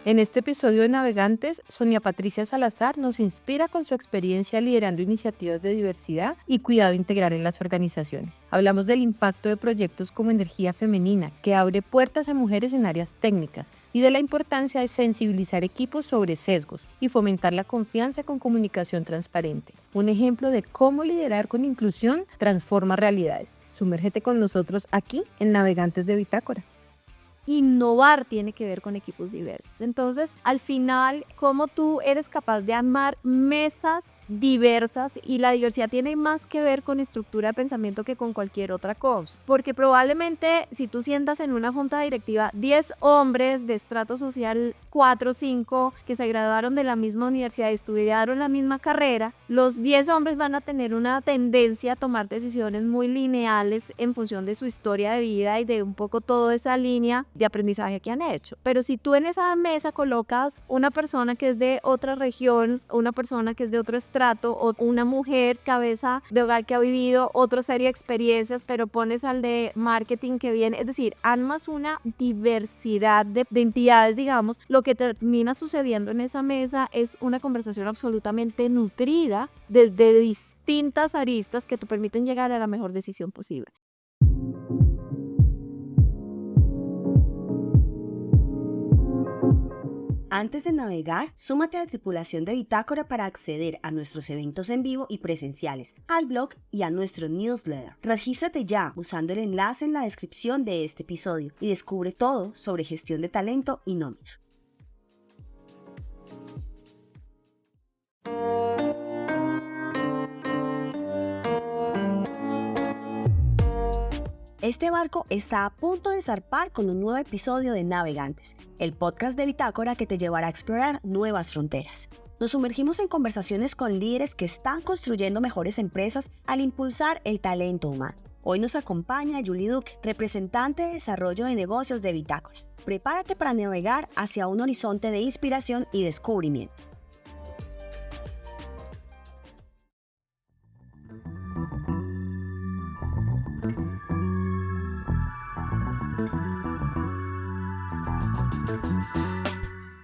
En este episodio de Navegantes, Sonia Patricia Salazar nos inspira con su experiencia liderando iniciativas de diversidad y cuidado integral en las organizaciones. Hablamos del impacto de proyectos como Energía Femenina, que abre puertas a mujeres en áreas técnicas, y de la importancia de sensibilizar equipos sobre sesgos y fomentar la confianza con comunicación transparente. Un ejemplo de cómo liderar con inclusión transforma realidades. Sumérgete con nosotros aquí en Navegantes de Bitácora. Innovar tiene que ver con equipos diversos. Entonces, al final, cómo tú eres capaz de armar mesas diversas, y la diversidad tiene más que ver con estructura de pensamiento que con cualquier otra cosa. Porque probablemente si tú sientas en una junta directiva 10 hombres de estrato social 4 o 5 que se graduaron de la misma universidad y estudiaron la misma carrera, los 10 hombres van a tener una tendencia a tomar decisiones muy lineales en función de su historia de vida y de un poco toda esa línea de aprendizaje que han hecho. Pero si tú en esa mesa colocas una persona que es de otra región, una persona que es de otro estrato, o una mujer cabeza de hogar que ha vivido otra serie de experiencias, pero pones al de marketing que viene, es decir, armas una diversidad de entidades, digamos, lo que termina sucediendo en esa mesa es una conversación absolutamente nutrida desde distintas aristas que te permiten llegar a la mejor decisión posible. Antes de navegar, súmate a la tripulación de Bitácora para acceder a nuestros eventos en vivo y presenciales, al blog y a nuestro newsletter. Regístrate ya usando el enlace en la descripción de este episodio y descubre todo sobre gestión de talento y nómina. Este barco está a punto de zarpar con un nuevo episodio de Navegantes, el podcast de Bitácora que te llevará a explorar nuevas fronteras. Nos sumergimos en conversaciones con líderes que están construyendo mejores empresas al impulsar el talento humano. Hoy nos acompaña Julie Duque, representante de desarrollo de negocios de Bitácora. Prepárate para navegar hacia un horizonte de inspiración y descubrimiento.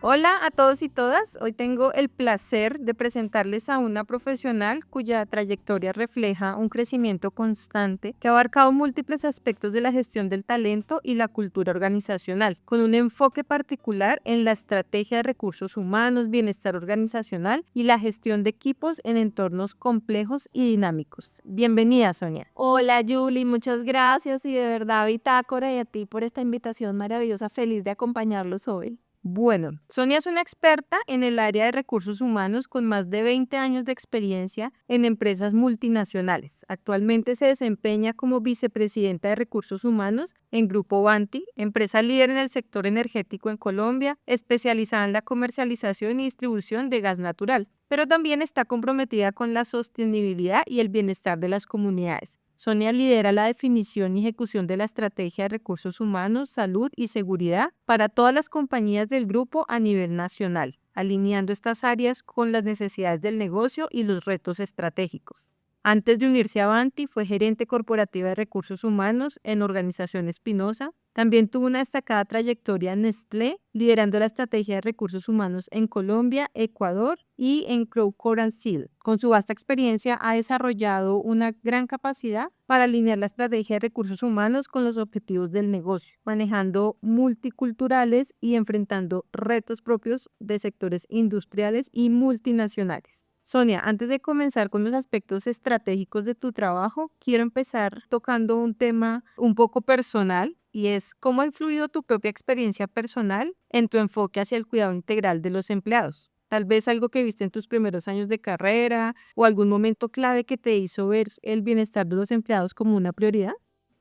Hola a todos y todas, hoy tengo el placer de presentarles a una profesional cuya trayectoria refleja un crecimiento constante que ha abarcado múltiples aspectos de la gestión del talento y la cultura organizacional, con un enfoque particular en la estrategia de recursos humanos, bienestar organizacional y la gestión de equipos en entornos complejos y dinámicos. Bienvenida, Sonia. Hola Julie, muchas gracias, y de verdad Bitácora y a ti por esta invitación maravillosa, feliz de acompañarlos hoy. Bueno, Sonia es una experta en el área de recursos humanos con más de 20 años de experiencia en empresas multinacionales. Actualmente se desempeña como vicepresidenta de recursos humanos en Grupo Vanti, empresa líder en el sector energético en Colombia, especializada en la comercialización y distribución de gas natural, pero también está comprometida con la sostenibilidad y el bienestar de las comunidades. Sonia lidera la definición y ejecución de la estrategia de recursos humanos, salud y seguridad para todas las compañías del grupo a nivel nacional, alineando estas áreas con las necesidades del negocio y los retos estratégicos. Antes de unirse a Vanti, fue gerente corporativa de recursos humanos en Organización Espinosa. También tuvo una destacada trayectoria en Nestlé, liderando la estrategia de recursos humanos en Colombia, Ecuador y en Crowe Seal. Con su vasta experiencia, ha desarrollado una gran capacidad para alinear la estrategia de recursos humanos con los objetivos del negocio, manejando multiculturales y enfrentando retos propios de sectores industriales y multinacionales. Sonia, antes de comenzar con los aspectos estratégicos de tu trabajo, quiero empezar tocando un tema un poco personal, y es cómo ha influido tu propia experiencia personal en tu enfoque hacia el cuidado integral de los empleados. Tal vez algo que viste en tus primeros años de carrera o algún momento clave que te hizo ver el bienestar de los empleados como una prioridad.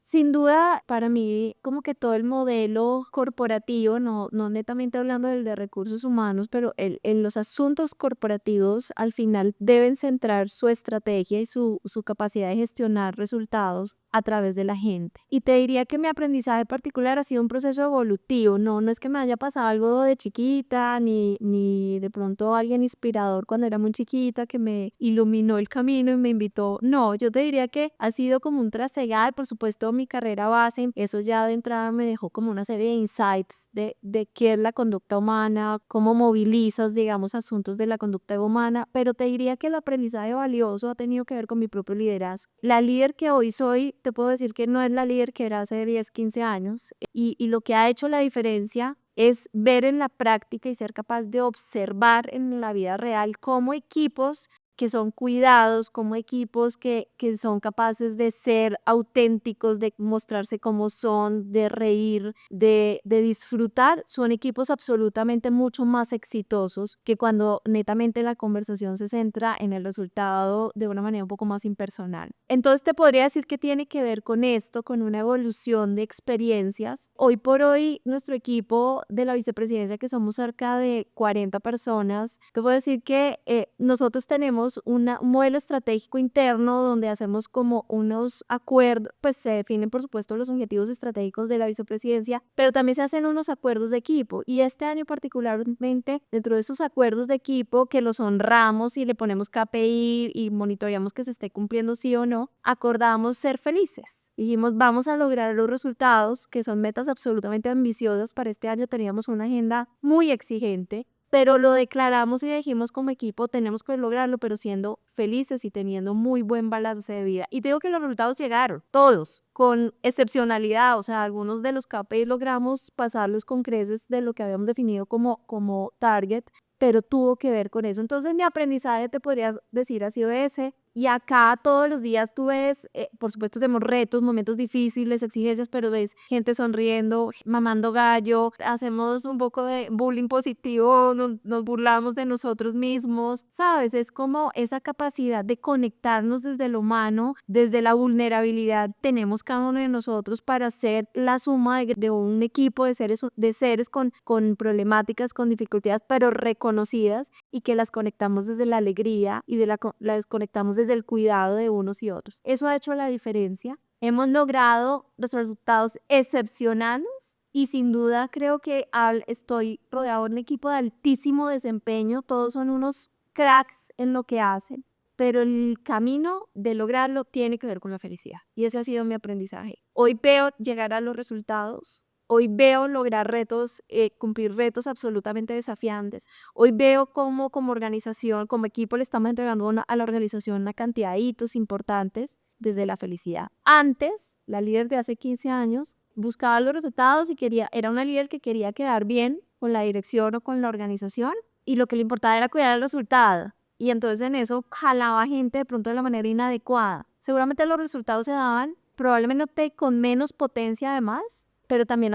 Sin duda, para mí, como que todo el modelo corporativo, no netamente hablando del de recursos humanos, pero en los asuntos corporativos al final deben centrar su estrategia y su capacidad de gestionar resultados a través de la gente. Y te diría que mi aprendizaje particular ha sido un proceso evolutivo, no es que me haya pasado algo de chiquita, ni de pronto alguien inspirador cuando era muy chiquita que me iluminó el camino y me invitó. No, yo te diría que ha sido como un trasegar, por supuesto mi carrera base, eso ya de entrada me dejó como una serie de insights de qué es la conducta humana, cómo movilizas, digamos, asuntos de la conducta humana, pero te diría que el aprendizaje valioso ha tenido que ver con mi propio liderazgo. La líder que hoy soy, te puedo decir que no es la líder que era hace 10, 15 años y lo que ha hecho la diferencia es ver en la práctica y ser capaz de observar en la vida real cómo equipos que son cuidados, como equipos que son capaces de ser auténticos, de mostrarse como son, de reír, de disfrutar, son equipos absolutamente mucho más exitosos que cuando netamente la conversación se centra en el resultado de una manera un poco más impersonal. Entonces te podría decir que tiene que ver con esto, con una evolución de experiencias. Hoy por hoy, nuestro equipo de la vicepresidencia, que somos cerca de 40 personas, te puedo decir que nosotros tenemos un modelo estratégico interno donde hacemos como unos acuerdos, pues se definen por supuesto los objetivos estratégicos de la vicepresidencia, pero también se hacen unos acuerdos de equipo y este año particularmente dentro de esos acuerdos de equipo que los honramos y le ponemos KPI y monitoreamos que se esté cumpliendo sí o no, acordamos ser felices. Dijimos vamos a lograr los resultados que son metas absolutamente ambiciosas para este año, teníamos una agenda muy exigente, pero lo declaramos y dijimos como equipo tenemos que lograrlo, pero siendo felices y teniendo muy buen balance de vida. Y te digo que los resultados llegaron, todos, con excepcionalidad, o sea, algunos de los KPIs logramos pasarlos con creces de lo que habíamos definido como target, pero tuvo que ver con eso. Entonces mi aprendizaje, te podría decir, ha sido ese. Y acá todos los días tú ves, por supuesto tenemos retos, momentos difíciles, exigencias, pero ves gente sonriendo, mamando gallo, hacemos un poco de bullying positivo, nos burlamos de nosotros mismos, ¿sabes? Es como esa capacidad de conectarnos desde lo humano, desde la vulnerabilidad, tenemos cada uno de nosotros para ser la suma de un equipo de seres con problemáticas, con dificultades, pero reconocidas y que las conectamos desde la alegría y las conectamos desde el cuidado de unos y otros. Eso ha hecho la diferencia. Hemos logrado resultados excepcionales y sin duda creo que estoy rodeado de un equipo de altísimo desempeño. Todos son unos cracks en lo que hacen, pero el camino de lograrlo tiene que ver con la felicidad y ese ha sido mi aprendizaje. Hoy veo llegar a los resultados. Hoy veo lograr retos, cumplir retos absolutamente desafiantes. Hoy veo cómo como organización, como equipo le estamos entregando a la organización una cantidad de hitos importantes desde la felicidad. Antes, la líder de hace 15 años buscaba los resultados y era una líder que quería quedar bien con la dirección o con la organización y lo que le importaba era cuidar el resultado. Y entonces en eso jalaba gente de pronto de la manera inadecuada. Seguramente los resultados se daban probablemente con menos potencia además, pero también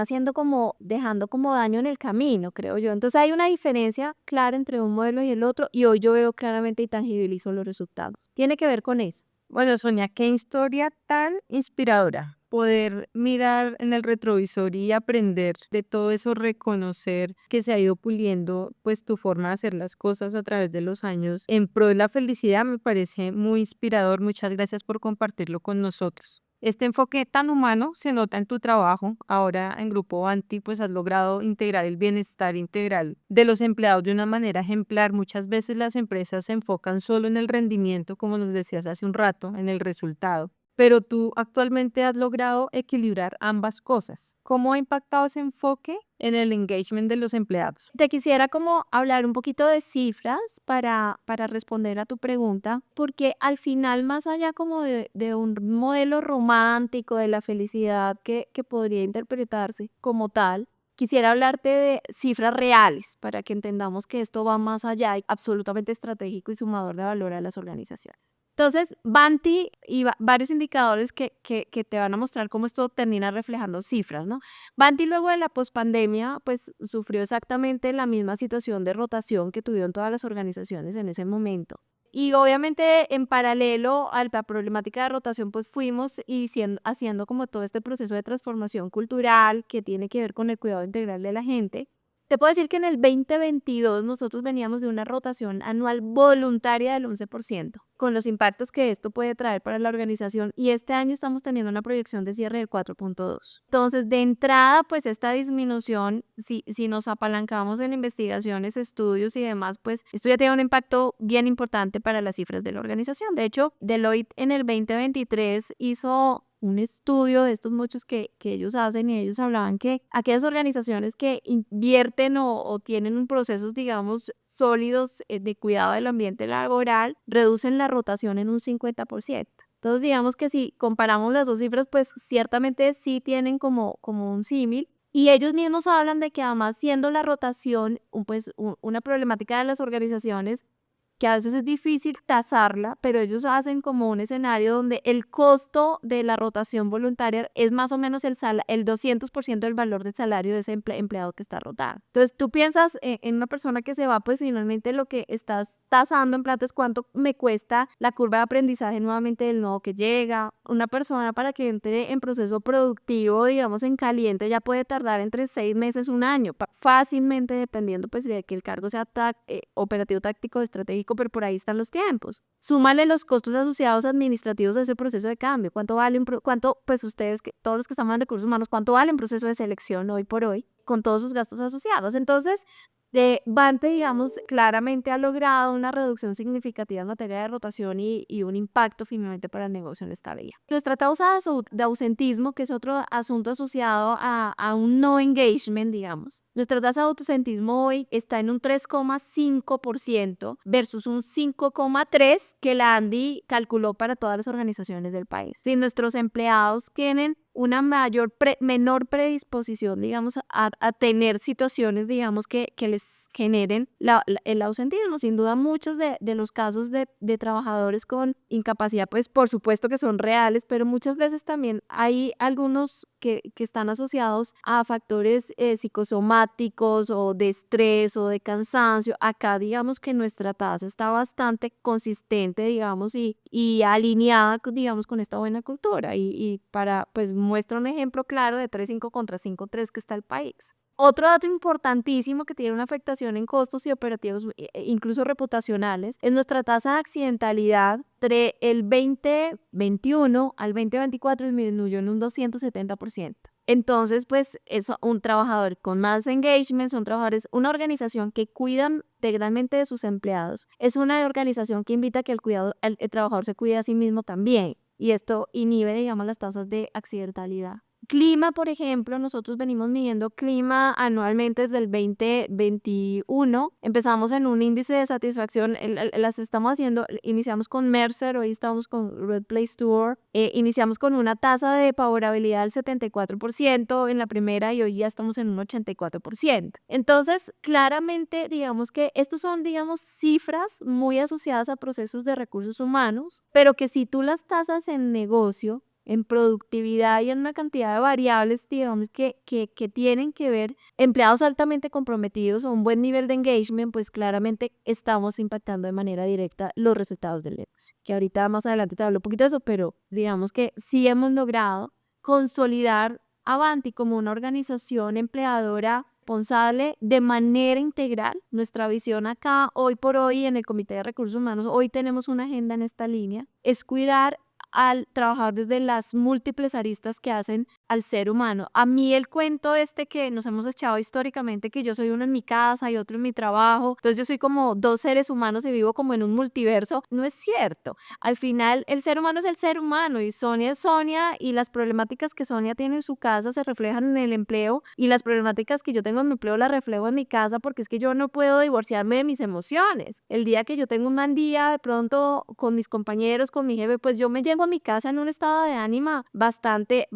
dejando como daño en el camino, creo yo. Entonces hay una diferencia clara entre un modelo y el otro y hoy yo veo claramente y tangibilizo los resultados. Tiene que ver con eso. Bueno, Sonia, qué historia tan inspiradora. Poder mirar en el retrovisor y aprender de todo eso, reconocer que se ha ido puliendo pues tu forma de hacer las cosas a través de los años en pro de la felicidad me parece muy inspirador. Muchas gracias por compartirlo con nosotros. Este enfoque tan humano se nota en tu trabajo. Ahora en Grupo Banti pues has logrado integrar el bienestar integral de los empleados de una manera ejemplar. Muchas veces las empresas se enfocan solo en el rendimiento, como nos decías hace un rato, en el resultado. Pero tú actualmente has logrado equilibrar ambas cosas. ¿Cómo ha impactado ese enfoque en el engagement de los empleados? Te quisiera como hablar un poquito de cifras para responder a tu pregunta, porque al final, más allá como de un modelo romántico de la felicidad que podría interpretarse como tal, quisiera hablarte de cifras reales para que entendamos que esto va más allá y absolutamente estratégico y sumador de valor a las organizaciones. Entonces, Banti y varios indicadores que te van a mostrar cómo esto termina reflejando cifras, ¿no? Banti luego de la pospandemia, pues sufrió exactamente la misma situación de rotación que tuvieron todas las organizaciones en ese momento. Y obviamente en paralelo a la problemática de rotación, pues fuimos haciendo como todo este proceso de transformación cultural que tiene que ver con el cuidado integral de la gente. Te puedo decir que en el 2022 nosotros veníamos de una rotación anual voluntaria del 11%, con los impactos que esto puede traer para la organización, y este año estamos teniendo una proyección de cierre del 4.2. Entonces, de entrada, pues esta disminución, si nos apalancamos en investigaciones, estudios y demás, pues esto ya tiene un impacto bien importante para las cifras de la organización. De hecho, Deloitte en el 2023 hizo un estudio de estos muchos que ellos hacen, y ellos hablaban que aquellas organizaciones que invierten o tienen procesos, digamos, sólidos de cuidado del ambiente laboral, reducen la rotación en un 50%. Entonces, digamos que si comparamos las dos cifras, pues ciertamente sí tienen como un símil. Y ellos mismos hablan de que además, siendo la rotación una problemática de las organizaciones, que a veces es difícil tasarla, pero ellos hacen como un escenario donde el costo de la rotación voluntaria es más o menos el 200% del valor del salario de ese empleado que está rotado. Entonces, tú piensas en una persona que se va, pues finalmente lo que estás tasando en plata es cuánto me cuesta la curva de aprendizaje nuevamente del nuevo que llega. Una persona, para que entre en proceso productivo, digamos en caliente, ya puede tardar entre 6 meses, un año, fácilmente, dependiendo pues de que el cargo sea operativo, táctico, estratégico, pero por ahí están los tiempos. Súmale los costos asociados administrativos a ese proceso de cambio. ¿Cuánto vale pues ustedes, todos los que estamos en recursos humanos, cuánto vale un proceso de selección hoy por hoy, con todos sus gastos asociados? Entonces, Bante, digamos, claramente ha logrado una reducción significativa en materia de rotación y un impacto finalmente para el negocio en esta vía. Nuestra tasa de ausentismo, que es otro asunto asociado a un no engagement, digamos. Nuestra tasa de ausentismo hoy está en un 3,5% versus un 5,3% que la ANDI calculó para todas las organizaciones del país. Si nuestros empleados tienen una menor predisposición, digamos, a tener situaciones, digamos, que les generen el ausentismo. Sin duda, muchos de los casos de trabajadores con incapacidad, pues por supuesto que son reales, pero muchas veces también hay algunos que están asociados a factores psicosomáticos o de estrés o de cansancio. Acá, digamos que nuestra tasa está bastante consistente, digamos, y alineada, digamos, con esta buena cultura, y pues muestra un ejemplo claro de 3.5 contra 5.3 que está el país. Otro dato importantísimo que tiene una afectación en costos y operativos, incluso reputacionales, es nuestra tasa de accidentalidad. Entre el 2021 al 2024 disminuyó en un 270%. Entonces, pues, es un trabajador con más engagement, son trabajadores, una organización que cuidan integralmente de sus empleados. Es una organización que invita a que el trabajador se cuide a sí mismo también. Y esto inhibe, digamos, las tasas de accidentalidad. Clima, por ejemplo, nosotros venimos midiendo clima anualmente desde el 2021. Empezamos en un índice de satisfacción, las estamos haciendo, iniciamos con Mercer, hoy estamos con Red Place to Work. Iniciamos con una tasa de favorabilidad del 74% en la primera, y hoy ya estamos en un 84%. Entonces, claramente, digamos que estos son, digamos, cifras muy asociadas a procesos de recursos humanos, pero que si tú las tasas en negocio, en productividad y en una cantidad de variables, digamos, que tienen que ver, empleados altamente comprometidos o un buen nivel de engagement, pues claramente estamos impactando de manera directa los resultados del negocio. Que ahorita más adelante te hablo un poquito de eso, pero digamos que sí hemos logrado consolidar Avanti como una organización empleadora responsable de manera integral. Nuestra visión acá, hoy por hoy, en el Comité de Recursos Humanos, hoy tenemos una agenda en esta línea, es cuidar al trabajar desde las múltiples aristas que hacen al ser humano. A mí el cuento que nos hemos echado históricamente, que yo soy uno en mi casa y otro en mi trabajo, entonces yo soy como dos seres humanos y vivo como en un multiverso, no es cierto. Al final el ser humano es el ser humano, y Sonia es Sonia, y las problemáticas que Sonia tiene en su casa se reflejan en el empleo, y las problemáticas que yo tengo en mi empleo las reflejo en mi casa, porque es que yo no puedo divorciarme de mis emociones. El día que yo tengo un mal día de pronto con mis compañeros, con mi jefe, pues yo me llego a mi casa en un estado de ánimo bastante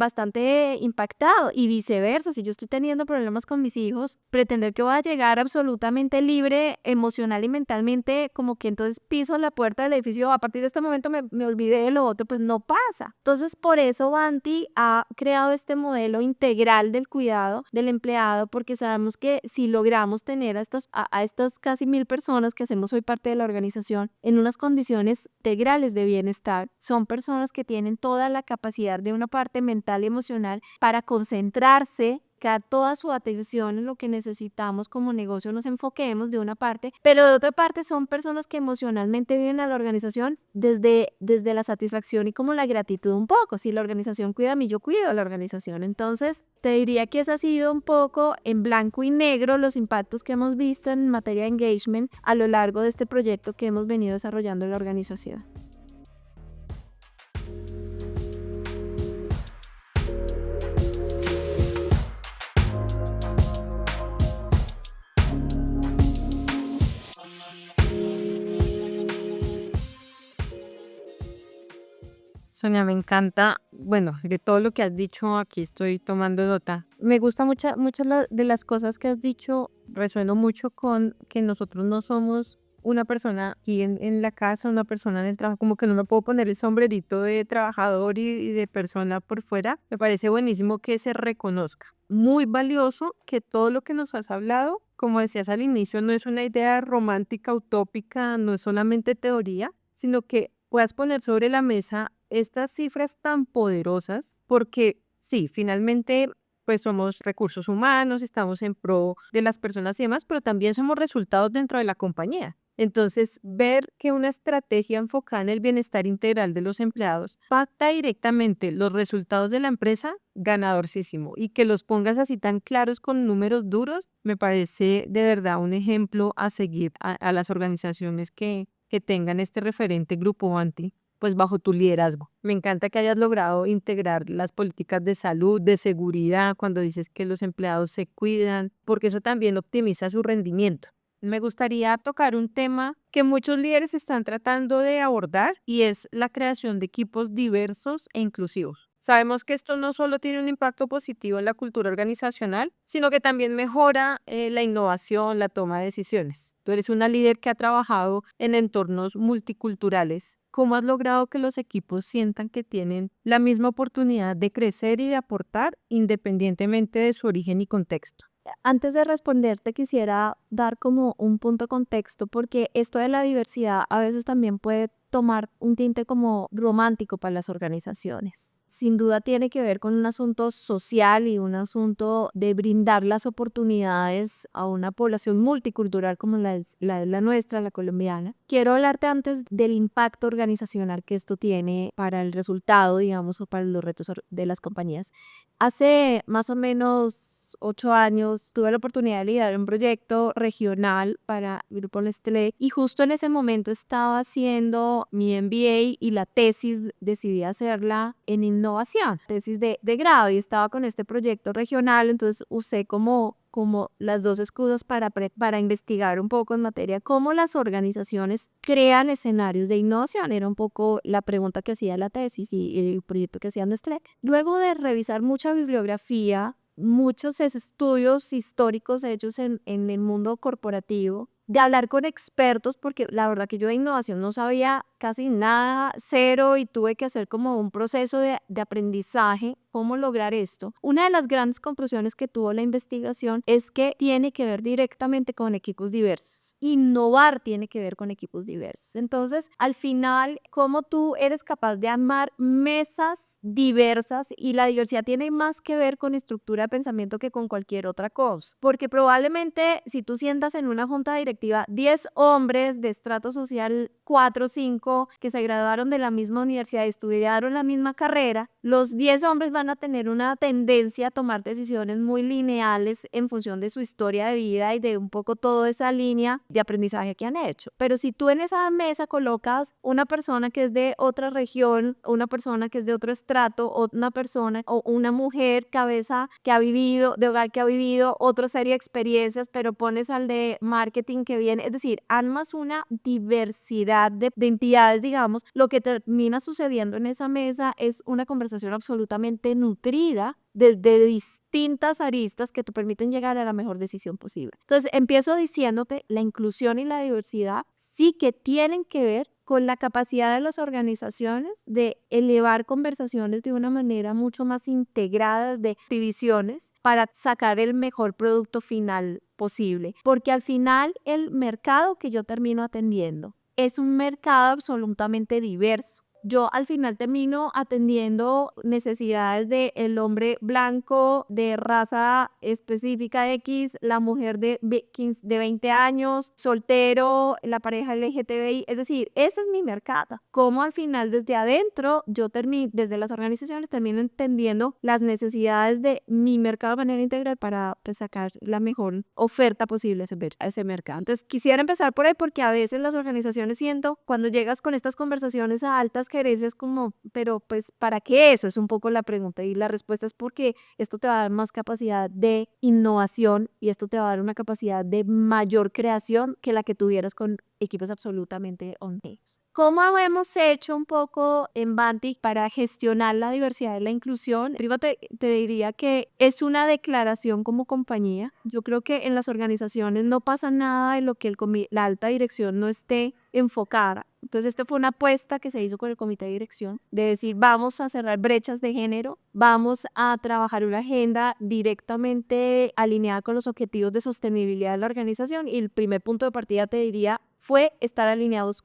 impactado, y viceversa. Si yo estoy teniendo problemas con mis hijos, pretender que voy a llegar absolutamente libre emocional y mentalmente, como que entonces piso la puerta del edificio, a partir de este momento me olvidé de lo otro, pues no pasa. Entonces, por eso Vanti ha creado este modelo integral del cuidado del empleado, porque sabemos que si logramos tener a estas casi 1.000 personas que hacemos hoy parte de la organización en unas condiciones integrales de bienestar, son personas que tienen toda la capacidad de una parte mental y emocional para concentrarse, dedicar toda su atención en lo que necesitamos como negocio, nos enfoquemos de una parte, pero de otra parte son personas que emocionalmente viven a la organización desde la satisfacción y como la gratitud un poco. Si la organización cuida a mí, yo cuido a la organización. Entonces, te diría que ese ha sido un poco en blanco y negro los impactos que hemos visto en materia de engagement a lo largo de este proyecto que hemos venido desarrollando en la organización. Sonia, me encanta, bueno, de todo lo que has dicho, aquí estoy tomando nota. Me gusta muchas de las cosas que has dicho, resueno mucho con que nosotros no somos una persona aquí en la casa, una persona en el trabajo, como que no me puedo poner el sombrerito de trabajador y de persona por fuera. Me parece buenísimo que se reconozca. Muy valioso que todo lo que nos has hablado, como decías al inicio, no es una idea romántica, utópica, no es solamente teoría, sino que puedas poner sobre la mesa estas cifras tan poderosas, porque sí, finalmente pues somos recursos humanos, estamos en pro de las personas y demás, pero también somos resultados dentro de la compañía. Entonces, ver que una estrategia enfocada en el bienestar integral de los empleados impacta directamente los resultados de la empresa, ganadorcísimo. Y que los pongas así tan claros con números duros, me parece de verdad un ejemplo a seguir a las organizaciones que tengan este referente Grupo Anti, pues bajo tu liderazgo. Me encanta que hayas logrado integrar las políticas de salud, de seguridad, cuando dices que los empleados se cuidan, porque eso también optimiza su rendimiento. Me gustaría tocar un tema que muchos líderes están tratando de abordar y es la creación de equipos diversos e inclusivos. Sabemos que esto no solo tiene un impacto positivo en la cultura organizacional, sino que también mejora la innovación, la toma de decisiones. Tú eres una líder que ha trabajado en entornos multiculturales. ¿Cómo has logrado que los equipos sientan que tienen la misma oportunidad de crecer y de aportar independientemente de su origen y contexto? Antes de responderte, quisiera dar como un punto de contexto, porque esto de la diversidad a veces también puede tomar un tinte como romántico para las organizaciones. Sin duda tiene que ver con un asunto social y un asunto de brindar las oportunidades a una población multicultural como la nuestra, la colombiana. Quiero hablarte antes del impacto organizacional que esto tiene para el resultado, digamos, o para los retos de las compañías. Hace más o menos 8 años tuve la oportunidad de liderar un proyecto regional para Grupo Nestlé y justo en ese momento estaba haciendo mi MBA y la tesis decidí hacerla en innovación, tesis de grado, y estaba con este proyecto regional, entonces usé como las dos escudos para investigar un poco en materia cómo las organizaciones crean escenarios de innovación. Era un poco la pregunta que hacía la tesis y el proyecto que hacía Nestlé. Luego de revisar mucha bibliografía, muchos estudios históricos hechos en el mundo corporativo, de hablar con expertos, porque la verdad que yo de innovación no sabía casi nada, cero, y tuve que hacer como un proceso de aprendizaje, cómo lograr esto. Una de las grandes conclusiones que tuvo la investigación es que tiene que ver directamente con equipos diversos. Innovar tiene que ver con equipos diversos. Entonces, al final, cómo tú eres capaz de armar mesas diversas, y la diversidad tiene más que ver con estructura de pensamiento que con cualquier otra cosa. Porque probablemente si tú sientas en una junta directiva 10 hombres de estrato social 4 o 5 que se graduaron de la misma universidad y estudiaron la misma carrera, los 10 hombres van a tener una tendencia a tomar decisiones muy lineales en función de su historia de vida y de un poco toda esa línea de aprendizaje que han hecho. Pero si tú en esa mesa colocas una persona que es de otra región, una persona que es de otro estrato, o una persona o una mujer cabeza que ha vivido, de hogar que ha vivido otra serie de experiencias, pero pones al de marketing que viene, es decir, armas una diversidad de entidades, digamos, lo que termina sucediendo en esa mesa es una conversación absolutamente nutrida de distintas aristas que te permiten llegar a la mejor decisión posible. Entonces, empiezo diciéndote, la inclusión y la diversidad sí que tienen que ver con la capacidad de las organizaciones de elevar conversaciones de una manera mucho más integrada de divisiones para sacar el mejor producto final posible. Porque al final el mercado que yo termino atendiendo es un mercado absolutamente diverso. yo al final termino atendiendo necesidades del hombre blanco de raza específica X, la mujer de 20 años, soltero, la pareja LGTBI, es decir, ese es mi mercado. Como al final desde adentro yo termino, desde las organizaciones termino entendiendo las necesidades de mi mercado de manera integral para pues, sacar la mejor oferta posible a ese mercado. Entonces quisiera empezar por ahí porque a veces las organizaciones siento cuando llegas con estas conversaciones a altas gerencias como, pero pues ¿para qué eso? Es un poco la pregunta y la respuesta es porque esto te va a dar más capacidad de innovación y esto te va a dar una capacidad de mayor creación que la que tuvieras con equipos absolutamente honestos. ¿Cómo hemos hecho un poco en Vanti para gestionar la diversidad y la inclusión? Primero te diría que es una declaración como compañía. Yo creo que en las organizaciones no pasa nada de lo que la alta dirección no esté enfocada. Entonces, esta fue una apuesta que se hizo con el comité de dirección de decir, vamos a cerrar brechas de género, vamos a trabajar una agenda directamente alineada con los objetivos de sostenibilidad de la organización y el primer punto de partida, te diría, fue estar alineados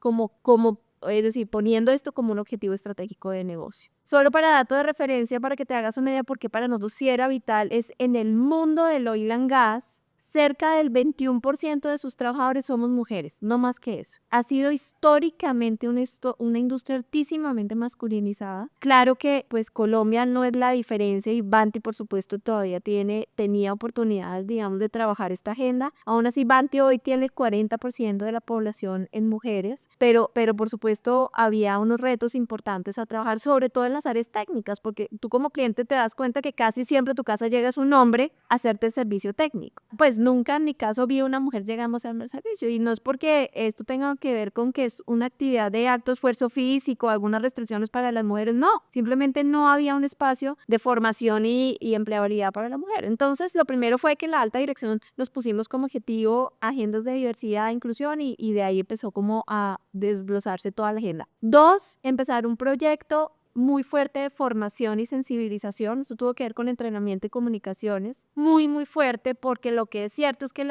es decir, poniendo esto como un objetivo estratégico de negocio. Solo para dato de referencia, para que te hagas una idea, porque para nosotros sí era vital, es en el mundo del oil and gas, cerca del 21% de sus trabajadores somos mujeres, no más que eso. Ha sido históricamente una industria altísimamente masculinizada. Claro que pues Colombia no es la diferencia y Vanti por supuesto todavía tenía oportunidades, digamos, de trabajar esta agenda. Aún así Vanti hoy tiene el 40% de la población en mujeres, pero por supuesto había unos retos importantes a trabajar, sobre todo en las áreas técnicas, porque tú como cliente te das cuenta que casi siempre a tu casa llega un hombre a hacerte el servicio técnico. Pues nunca en mi caso vi una mujer llegando a hacerme el servicio y no es porque esto tenga que ver con que es una actividad de alto esfuerzo físico, algunas restricciones para las mujeres, no, simplemente no había un espacio de formación y empleabilidad para la mujer. Entonces lo primero fue que en la alta dirección nos pusimos como objetivo agendas de diversidad e inclusión y de ahí empezó como a desglosarse toda la agenda. 2, empezar un proyecto muy fuerte de formación y sensibilización. Esto tuvo que ver con entrenamiento y comunicaciones. Muy, muy fuerte, porque lo que es cierto es que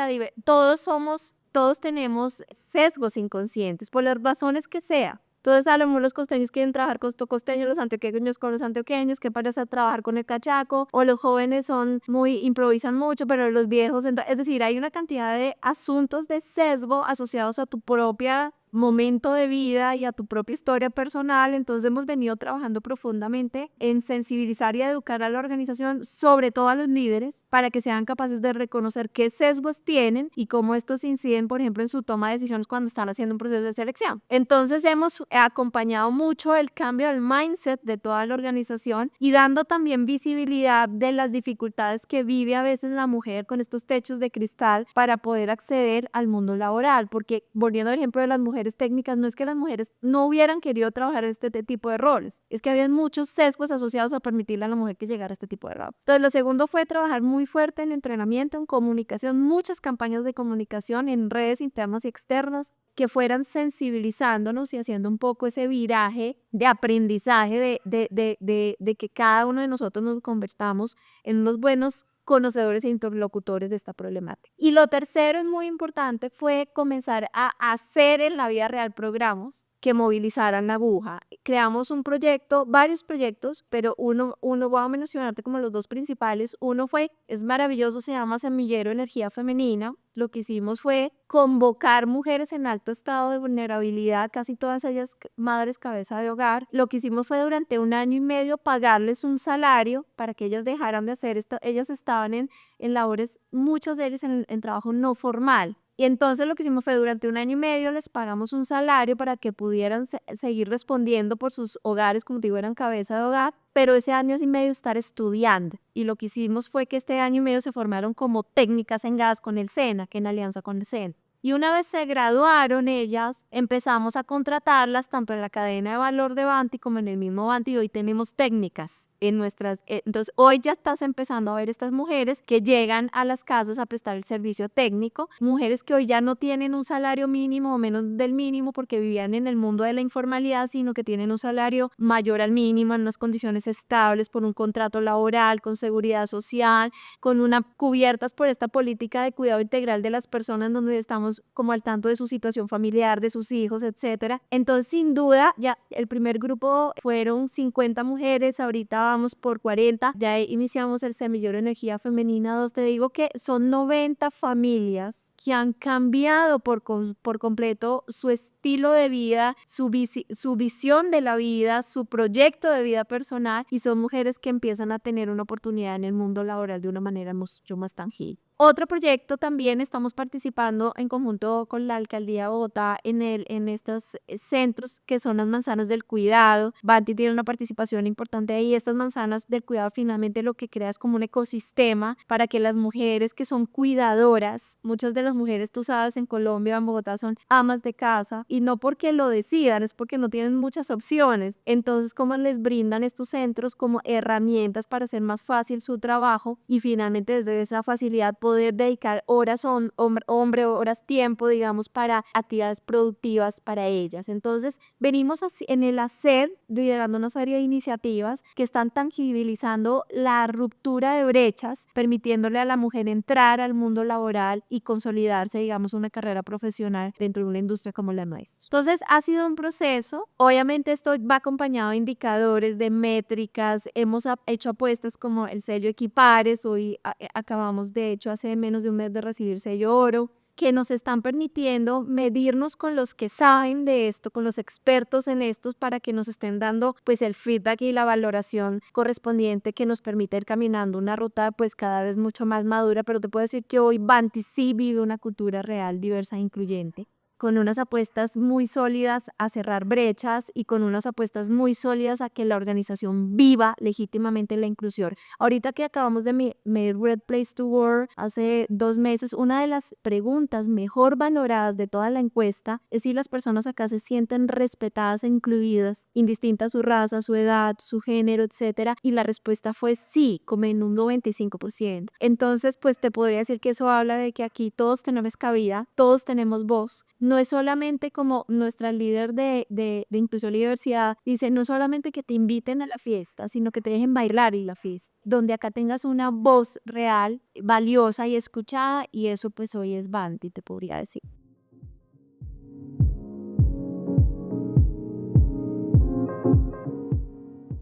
todos tenemos sesgos inconscientes, por las razones que sea. Entonces, a lo mejor los costeños quieren trabajar con los costeños, los antioqueños con los antioqueños, que parece trabajar con el cachaco, o los jóvenes improvisan mucho, pero los viejos, es decir, hay una cantidad de asuntos de sesgo asociados a tu propia momento de vida y a tu propia historia personal. Entonces hemos venido trabajando profundamente en sensibilizar y educar a la organización, sobre todo a los líderes, para que sean capaces de reconocer qué sesgos tienen y cómo estos inciden, por ejemplo, en su toma de decisiones cuando están haciendo un proceso de selección. Entonces hemos acompañado mucho el cambio del mindset de toda la organización y dando también visibilidad de las dificultades que vive a veces la mujer con estos techos de cristal para poder acceder al mundo laboral, porque volviendo al ejemplo de las mujeres técnicas, no es que las mujeres no hubieran querido trabajar en este tipo de roles, es que había muchos sesgos asociados a permitirle a la mujer que llegara a este tipo de roles. Entonces lo segundo fue trabajar muy fuerte en entrenamiento, en comunicación, muchas campañas de comunicación en redes internas y externas que fueran sensibilizándonos y haciendo un poco ese viraje de aprendizaje de que cada uno de nosotros nos convertamos en unos buenos conocedores e interlocutores de esta problemática. Y lo tercero, es muy importante, fue comenzar a hacer en la vida real programas que movilizaran la aguja. Creamos un proyecto, varios proyectos, pero uno voy a mencionarte como los dos principales. Uno es maravilloso, se llama Semillero Energía Femenina. Lo que hicimos fue convocar mujeres en alto estado de vulnerabilidad, casi todas ellas madres cabeza de hogar. Lo que hicimos fue durante 1 año y medio pagarles un salario para que ellas dejaran de hacer esto. Ellas estaban en labores, muchas de ellas en trabajo no formal. Y entonces lo que hicimos fue durante 1 año y medio les pagamos un salario para que pudieran seguir respondiendo por sus hogares, como digo, eran cabeza de hogar, pero ese 1 año y medio estar estudiando. Y lo que hicimos fue que este 1 año y medio se formaron como técnicas en gas con el SENA, que en alianza con el SENA. Y una vez se graduaron ellas, empezamos a contratarlas tanto en la cadena de valor de Vanti como en el mismo Vanti. Y hoy tenemos técnicas entonces hoy ya estás empezando a ver estas mujeres que llegan a las casas a prestar el servicio técnico, mujeres que hoy ya no tienen un salario mínimo o menos del mínimo porque vivían en el mundo de la informalidad, sino que tienen un salario mayor al mínimo en unas condiciones estables, por un contrato laboral, con seguridad social, con una cubiertas por esta política de cuidado integral de las personas donde estamos como al tanto de su situación familiar, de sus hijos, etcétera. Entonces, sin duda, ya el primer grupo fueron 50 mujeres, ahorita vamos por 40, ya iniciamos el Semillero Energía Femenina 2, te digo que son 90 familias que han cambiado por completo su estilo de vida, su visión de la vida, su proyecto de vida personal, y son mujeres que empiezan a tener una oportunidad en el mundo laboral de una manera mucho más tangible. Otro proyecto también estamos participando en conjunto con la Alcaldía de Bogotá en estos centros que son las manzanas del cuidado. Banti tiene una participación importante ahí. Estas manzanas del cuidado finalmente lo que crea es como un ecosistema para que las mujeres que son cuidadoras, muchas de las mujeres, tú sabes, en Colombia, en Bogotá son amas de casa y no porque lo decidan, es porque no tienen muchas opciones. Entonces, ¿cómo les brindan estos centros como herramientas para hacer más fácil su trabajo y finalmente desde esa facilidad poder dedicar horas horas tiempo, digamos, para actividades productivas para ellas? Entonces, venimos así, en el hacer, liderando una serie de iniciativas que están tangibilizando la ruptura de brechas, permitiéndole a la mujer entrar al mundo laboral y consolidarse, digamos, una carrera profesional dentro de una industria como la nuestra. Entonces, ha sido un proceso. Obviamente, esto va acompañado de indicadores, de métricas. Hemos hecho apuestas como el sello Equipares. Hoy acabamos, de hecho, hace menos de un mes de recibir sello oro, que nos están permitiendo medirnos con los que saben de esto, con los expertos en estos, para que nos estén dando pues el feedback y la valoración correspondiente que nos permite ir caminando una ruta pues cada vez mucho más madura. Pero te puedo decir que hoy Banti sí vive una cultura real, diversa e incluyente, con unas apuestas muy sólidas a cerrar brechas y con unas apuestas muy sólidas a que la organización viva legítimamente la inclusión. Ahorita que acabamos de medir Great Place to Work hace 2 meses, una de las preguntas mejor valoradas de toda la encuesta es si las personas acá se sienten respetadas e incluidas, indistinta su raza, su edad, su género, etcétera, y la respuesta fue sí, como en un 95%. Entonces, pues te podría decir que eso habla de que aquí todos tenemos cabida, todos tenemos voz. No es solamente como nuestra líder de inclusión y diversidad dice, no solamente que te inviten a la fiesta, sino que te dejen bailar en la fiesta, donde acá tengas una voz real, valiosa y escuchada, y eso pues hoy es Banti, te podría decir.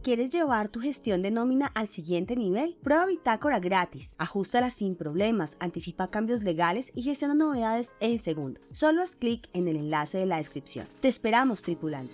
¿Quieres llevar tu gestión de nómina al siguiente nivel? Prueba Bitácora gratis. Ajústala sin problemas, anticipa cambios legales y gestiona novedades en segundos. Solo haz clic en el enlace de la descripción. Te esperamos, tripulante.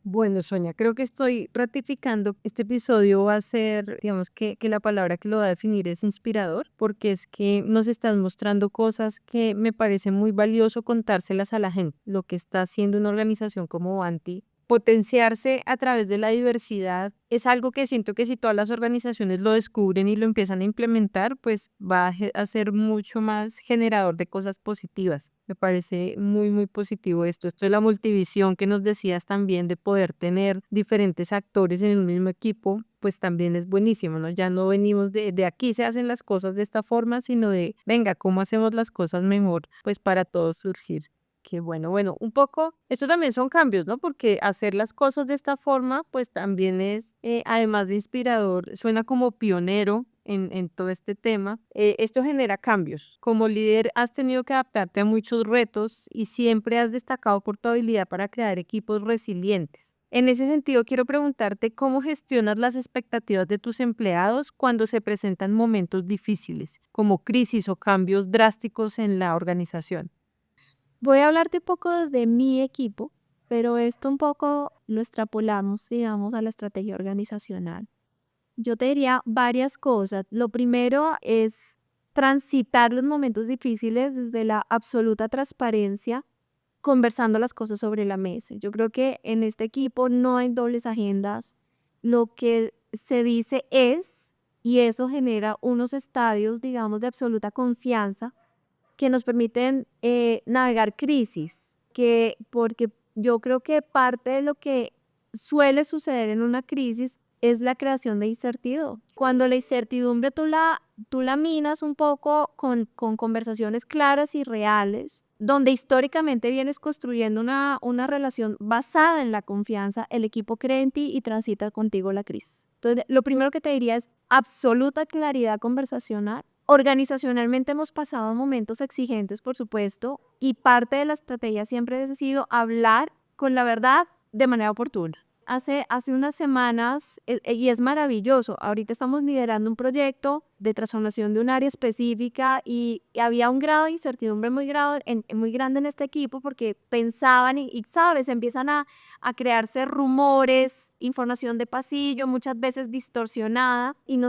Bueno, Sonia, creo que estoy ratificando que este episodio va a ser, digamos que la palabra que lo va a definir es inspirador, porque es que nos estás mostrando cosas que me parece muy valioso contárselas a la gente. Lo que está haciendo una organización como Banti, potenciarse a través de la diversidad, es algo que siento que si todas las organizaciones lo descubren y lo empiezan a implementar, pues va a ser mucho más generador de cosas positivas. Me parece muy, muy positivo esto. Esto de la multivisión que nos decías también, de poder tener diferentes actores en el mismo equipo, pues también es buenísimo, ¿no? Ya no venimos de aquí se hacen las cosas de esta forma, sino de, venga, ¿cómo hacemos las cosas mejor? Pues para todos surgir. Qué bueno, un poco, esto también son cambios, ¿no? Porque hacer las cosas de esta forma, pues también es, además de inspirador, suena como pionero en todo este tema. Esto genera cambios. Como líder has tenido que adaptarte a muchos retos y siempre has destacado por tu habilidad para crear equipos resilientes. En ese sentido, quiero preguntarte cómo gestionas las expectativas de tus empleados cuando se presentan momentos difíciles, como crisis o cambios drásticos en la organización. Voy a hablarte un poco desde mi equipo, pero esto un poco lo extrapolamos, digamos, a la estrategia organizacional. Yo te diría varias cosas. Lo primero es transitar los momentos difíciles desde la absoluta transparencia, conversando las cosas sobre la mesa. Yo creo que en este equipo no hay dobles agendas. Lo que se dice es, y eso genera unos estadios, digamos, de absoluta confianza que nos permiten navegar crisis, porque Yo creo que parte de lo que suele suceder en una crisis es la creación de incertidumbre. Cuando la incertidumbre tú la minas un poco con conversaciones claras y reales, donde históricamente vienes construyendo una relación basada en la confianza, el equipo cree en ti y transita contigo la crisis. Entonces, lo primero que te diría es absoluta claridad conversacional. Organizacionalmente hemos pasado momentos exigentes, por supuesto, y parte de la estrategia siempre ha sido hablar con la verdad de manera oportuna. Hace unas semanas, y es maravilloso, ahorita estamos liderando un proyecto de transformación de un área específica y había un grado de incertidumbre muy grande en este equipo porque pensaban y sabes, empiezan a crearse rumores, información de pasillo, muchas veces distorsionada, y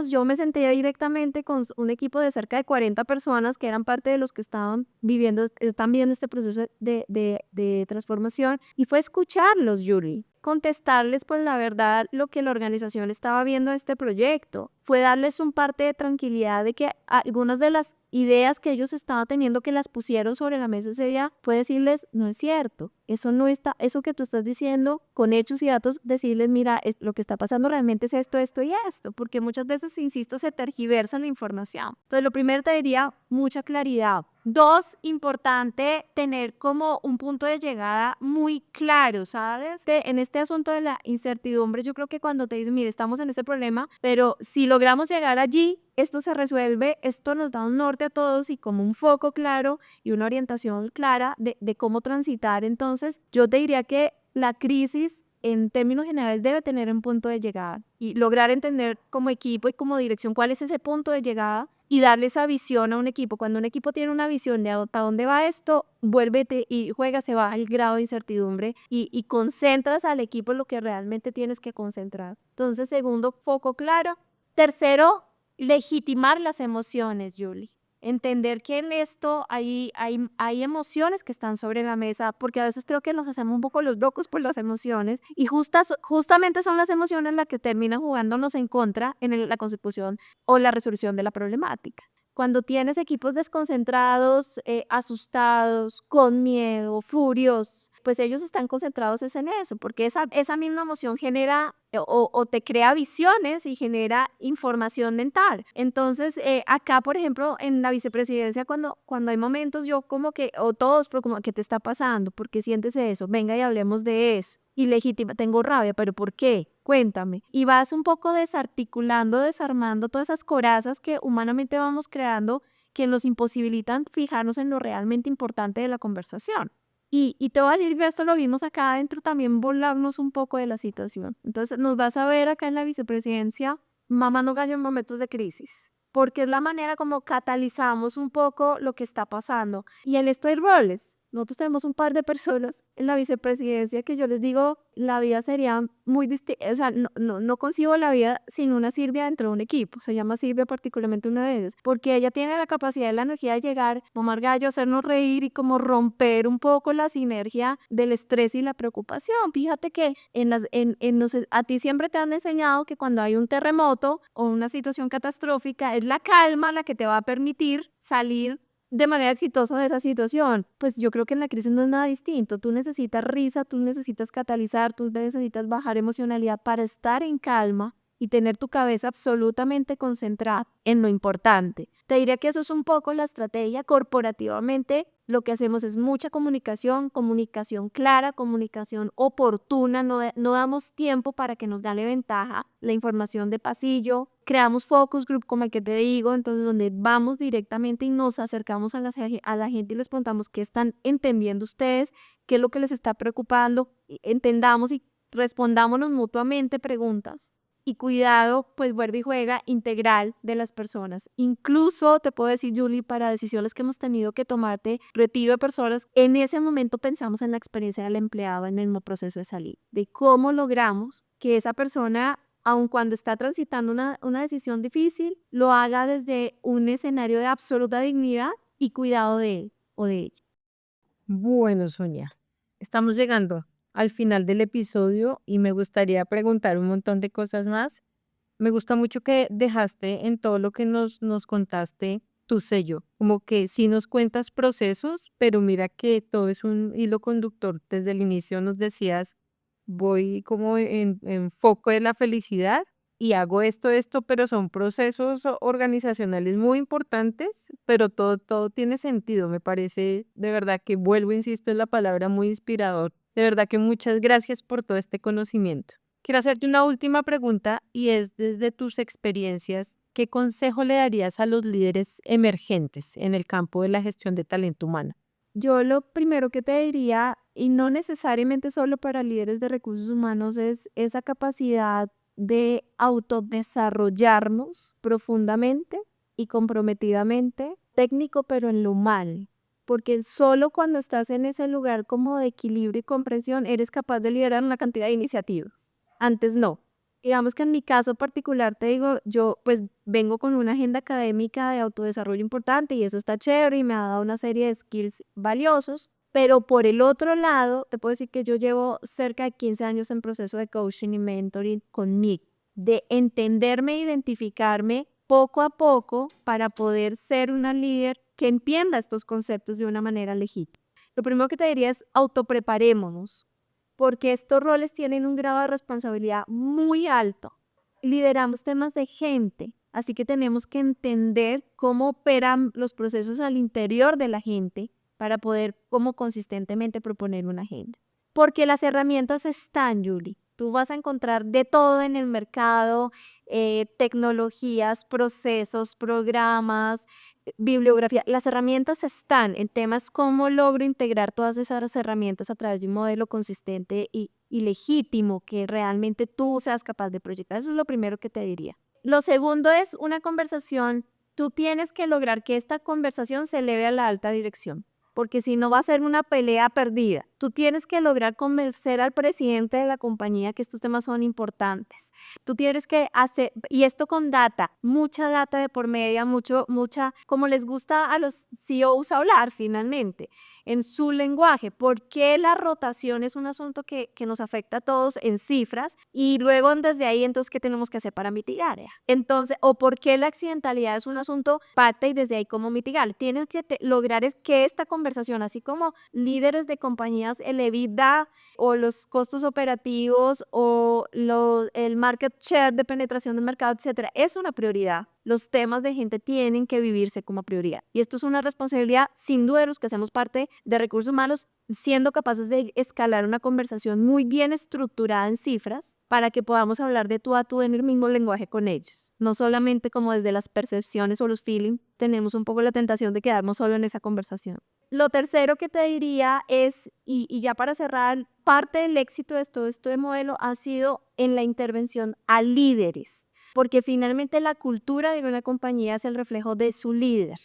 yo me senté directamente con un equipo de cerca de 40 personas que eran parte de los que están viviendo este proceso de transformación, y fue escucharlos, Yuri. Contestarles pues la verdad lo que la organización estaba viendo de este proyecto. Fue darles un parte de tranquilidad de que algunas de las ideas que ellos estaban teniendo que las pusieron sobre la mesa ese día, fue decirles, no es cierto, eso no está, eso que tú estás diciendo con hechos y datos, decirles, mira, lo que está pasando realmente es esto, esto y esto, porque muchas veces, insisto, se tergiversa la información. Entonces, lo primero te diría, mucha claridad. 2, importante tener como un punto de llegada muy claro, ¿sabes? En este asunto de la incertidumbre, yo creo que cuando te dicen, mire, estamos en este problema, pero si logramos llegar allí, esto se resuelve, esto nos da un norte a todos y como un foco claro y una orientación clara de cómo transitar. Entonces, yo te diría que la crisis en términos generales debe tener un punto de llegada y lograr entender como equipo y como dirección cuál es ese punto de llegada y darle esa visión a un equipo. Cuando un equipo tiene una visión de para dónde va esto, vuélvete y juega, se baja el grado de incertidumbre y concentras al equipo en lo que realmente tienes que concentrar. Entonces, segundo, foco claro. Tercero, legitimar las emociones, Julie. Entender que en esto hay emociones que están sobre la mesa, porque a veces creo que nos hacemos un poco los locos por las emociones y justamente son las emociones las que terminan jugándonos en contra en la consecución o la resolución de la problemática. Cuando tienes equipos desconcentrados, asustados, con miedo, furiosos, pues ellos están concentrados es en eso, porque esa misma emoción genera o te crea visiones y genera información mental. Entonces, acá, por ejemplo, en la vicepresidencia, cuando hay momentos, yo como que, o todos, pero como, ¿qué te está pasando? ¿Por qué sientes eso? Venga y hablemos de eso. Y legítima, tengo rabia, pero ¿por qué? Cuéntame. Y vas un poco desarticulando, desarmando todas esas corazas que humanamente vamos creando que nos imposibilitan fijarnos en lo realmente importante de la conversación. Y te voy a decir que esto lo vimos acá adentro también volarnos un poco de la situación. Entonces nos vas a ver acá en la vicepresidencia mamando gallo en momentos de crisis, porque es la manera como catalizamos un poco lo que está pasando. Y en esto hay roles. Nosotros tenemos un par de personas en la vicepresidencia que yo les digo, la vida sería muy distinta, o sea, no concibo la vida sin una Silvia dentro de un equipo, se llama Silvia particularmente una de ellas, porque ella tiene la capacidad y la energía de llegar, mamar gallo, hacernos reír y como romper un poco la sinergia del estrés y la preocupación. Fíjate que a ti siempre te han enseñado que cuando hay un terremoto o una situación catastrófica, es la calma la que te va a permitir salir de manera exitosa de esa situación. Pues yo creo que en la crisis no es nada distinto. Tú necesitas risa, tú necesitas catalizar, tú necesitas bajar emocionalidad para estar en calma y tener tu cabeza absolutamente concentrada en lo importante. Te diría que eso es un poco la estrategia corporativamente. Lo que hacemos es mucha comunicación, comunicación clara, comunicación oportuna, no damos tiempo para que nos dale ventaja la información de pasillo, creamos focus group como el que te digo, entonces donde vamos directamente y nos acercamos a la gente y les preguntamos qué están entendiendo ustedes, qué es lo que les está preocupando, entendamos y respondámonos mutuamente preguntas. Y cuidado, pues vuelve y juega integral de las personas. Incluso te puedo decir, Julie, para decisiones que hemos tenido que tomarte, retiro de personas, en ese momento pensamos en la experiencia del empleado en el proceso de salir, de cómo logramos que esa persona, aun cuando está transitando una decisión difícil, lo haga desde un escenario de absoluta dignidad y cuidado de él o de ella. Bueno, Sonia, estamos llegando al final del episodio y me gustaría preguntar un montón de cosas más. Me gusta mucho que dejaste en todo lo que nos contaste tu sello, como que sí nos cuentas procesos, pero mira que todo es un hilo conductor. Desde el inicio nos decías, voy como en foco de la felicidad y hago esto, pero son procesos organizacionales muy importantes, pero todo tiene sentido. Me parece de verdad que vuelvo, insisto, en la palabra muy inspirador. De verdad que muchas gracias por todo este conocimiento. Quiero hacerte una última pregunta y es desde tus experiencias, ¿qué consejo le darías a los líderes emergentes en el campo de la gestión de talento humano? Yo lo primero que te diría, y no necesariamente solo para líderes de recursos humanos, es esa capacidad de autodesarrollarnos profundamente y comprometidamente, técnico pero en lo humano. Porque solo cuando estás en ese lugar como de equilibrio y comprensión eres capaz de liderar una cantidad de iniciativas. Antes no. Digamos que en mi caso particular, te digo, yo pues vengo con una agenda académica de autodesarrollo importante y eso está chévere y me ha dado una serie de skills valiosos, pero por el otro lado, te puedo decir que yo llevo cerca de 15 años en proceso de coaching y mentoring conmigo, de entenderme e identificarme poco a poco para poder ser una líder que entienda estos conceptos de una manera legítima. Lo primero que te diría es autopreparémonos porque estos roles tienen un grado de responsabilidad muy alto. Lideramos temas de gente, así que tenemos que entender cómo operan los procesos al interior de la gente para poder como consistentemente proponer una agenda. Porque las herramientas están, Julie. Tú vas a encontrar de todo en el mercado, tecnologías, procesos, programas, bibliografía. Las herramientas están en temas cómo logro integrar todas esas herramientas a través de un modelo consistente y legítimo que realmente tú seas capaz de proyectar. Eso es lo primero que te diría. Lo segundo es una conversación. Tú tienes que lograr que esta conversación se eleve a la alta dirección, porque si no va a ser una pelea perdida. Tú tienes que lograr convencer al presidente de la compañía que estos temas son importantes. Tú tienes que hacer, y esto con data, mucha data de por media, mucha, como les gusta a los CEOs hablar finalmente, en su lenguaje. ¿Por qué la rotación es un asunto que nos afecta a todos en cifras? Y luego desde ahí, entonces, ¿qué tenemos que hacer para mitigar? Entonces, o por qué la accidentalidad es un asunto pata y desde ahí cómo mitigar. Tienes que lograr es que esta conversación, así como líderes de compañías, el EBITDA o los costos operativos o el market share de penetración del mercado, etcétera, es una prioridad. Los temas de gente tienen que vivirse como prioridad. Y esto es una responsabilidad, sin duda, de los que hacemos parte de recursos humanos, siendo capaces de escalar una conversación muy bien estructurada en cifras para que podamos hablar de tú a tú en el mismo lenguaje con ellos. No solamente como desde las percepciones o los feelings, tenemos un poco la tentación de quedarnos solo en esa conversación. Lo tercero que te diría es, y ya para cerrar, parte del éxito de todo este modelo ha sido en la intervención a líderes, porque finalmente la cultura de una compañía es el reflejo de su líder.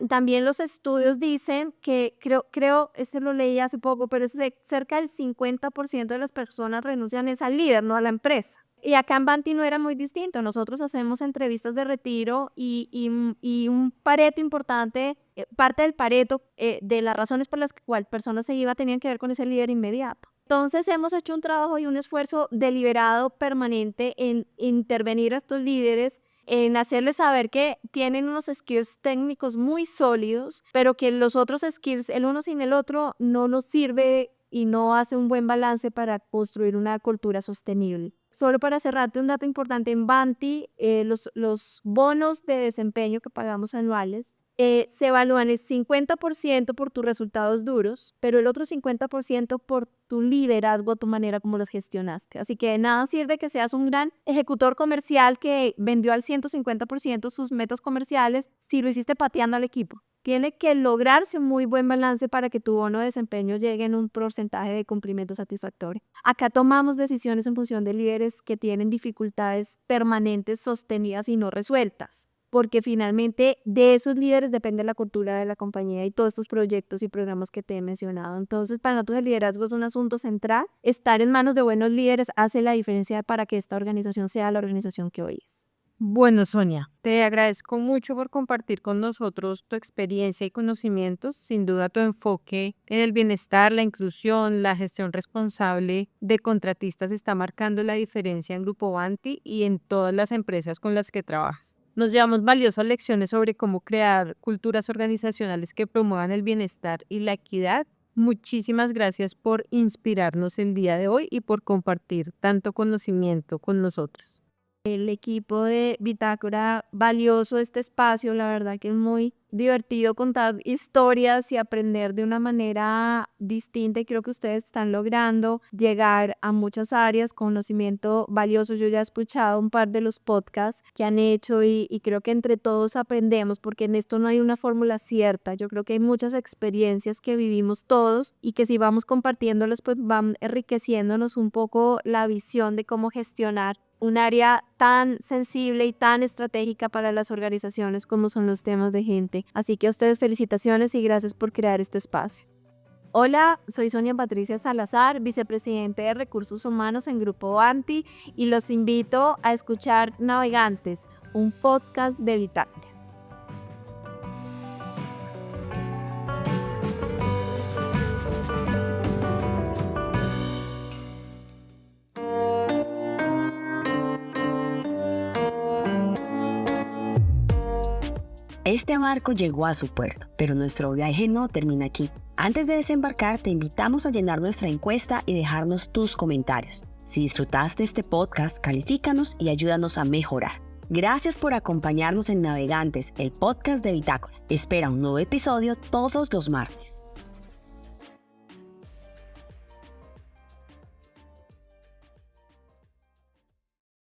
También los estudios dicen que, creo, este lo leí hace poco, pero es cerca del 50% de las personas renuncian es al líder, no a la empresa. Y acá en Banti no era muy distinto. Nosotros hacemos entrevistas de retiro y un pareto importante, parte del pareto de las razones por las cuales personas se iban tenían que ver con ese líder inmediato. Entonces hemos hecho un trabajo y un esfuerzo deliberado permanente en intervenir a estos líderes, en hacerles saber que tienen unos skills técnicos muy sólidos, pero que los otros skills, el uno sin el otro, no nos sirve y no hace un buen balance para construir una cultura sostenible. Solo para cerrarte un dato importante, en Banti, los bonos de desempeño que pagamos anuales se evalúan el 50% por tus resultados duros, pero el otro 50% por tu liderazgo, tu manera como los gestionaste. Así que de nada sirve que seas un gran ejecutor comercial que vendió al 150% sus metas comerciales si lo hiciste pateando al equipo. Tiene que lograrse un muy buen balance para que tu bono de desempeño llegue en un porcentaje de cumplimiento satisfactorio. Acá tomamos decisiones en función de líderes que tienen dificultades permanentes, sostenidas y no resueltas, porque finalmente de esos líderes depende la cultura de la compañía y todos estos proyectos y programas que te he mencionado. Entonces, para nosotros el liderazgo es un asunto central. Estar en manos de buenos líderes hace la diferencia para que esta organización sea la organización que hoy es. Bueno, Sonia, te agradezco mucho por compartir con nosotros tu experiencia y conocimientos. Sin duda, tu enfoque en el bienestar, la inclusión, la gestión responsable de contratistas está marcando la diferencia en Grupo Banti y en todas las empresas con las que trabajas. Nos llevamos valiosas lecciones sobre cómo crear culturas organizacionales que promuevan el bienestar y la equidad. Muchísimas gracias por inspirarnos el día de hoy y por compartir tanto conocimiento con nosotros. El equipo de Bitácora, valioso este espacio, la verdad que es muy divertido contar historias y aprender de una manera distinta y creo que ustedes están logrando llegar a muchas áreas, conocimiento valioso. Yo ya he escuchado un par de los podcasts que han hecho y creo que entre todos aprendemos porque en esto no hay una fórmula cierta. Yo creo que hay muchas experiencias que vivimos todos y que si vamos compartiéndolas pues van enriqueciéndonos un poco la visión de cómo gestionar un área tan sensible y tan estratégica para las organizaciones como son los temas de gente. Así que a ustedes felicitaciones y gracias por crear este espacio. Hola, soy Sonia Patricia Salazar, vicepresidente de Recursos Humanos en Grupo Anti y los invito a escuchar Navegantes, un podcast de Bitácora. Este barco llegó a su puerto, pero nuestro viaje no termina aquí. Antes de desembarcar, te invitamos a llenar nuestra encuesta y dejarnos tus comentarios. Si disfrutaste este podcast, califícanos y ayúdanos a mejorar. Gracias por acompañarnos en Navegantes, el podcast de Bitácora. Espera un nuevo episodio todos los martes.